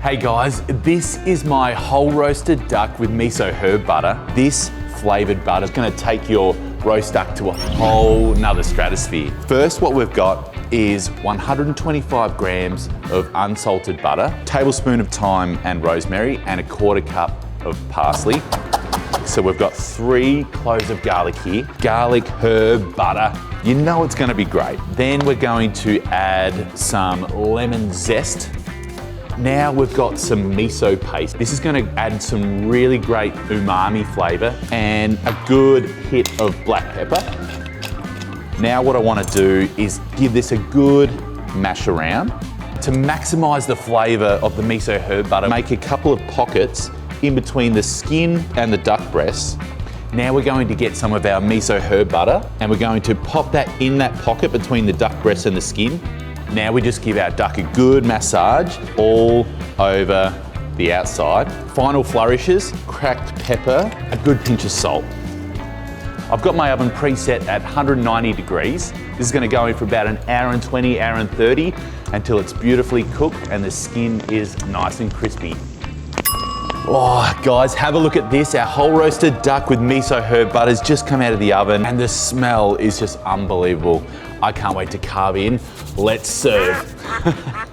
Hey guys, this is my whole roasted duck with miso herb butter. This flavored butter is gonna take your roast duck to a whole nother stratosphere. First, what we've got is 125 grams of unsalted butter, tablespoon of thyme and rosemary, and a quarter cup of parsley. So we've got 3 cloves of garlic here. Garlic, herb, butter. You know it's gonna be great. Then we're going to add some lemon zest. Now we've got some miso paste. This is gonna add some really great umami flavor and a good hit of black pepper. Now what I wanna do is give this a good mash around. To maximize the flavor of the miso herb butter, make a couple of pockets in between the skin and the duck breasts. Now we're going to get some of our miso herb butter and we're going to pop that in that pocket between the duck breast and the skin. Now we just give our duck a good massage all over the outside. Final flourishes, cracked pepper, a good pinch of salt. I've got my oven preset at 190 degrees. This is gonna go in for about an hour and 20, hour and 30 until it's beautifully cooked and the skin is nice and crispy. Oh, guys, have a look at this. Our whole roasted duck with miso herb butter's just come out of the oven and the smell is just unbelievable. I can't wait to carve in. Let's serve.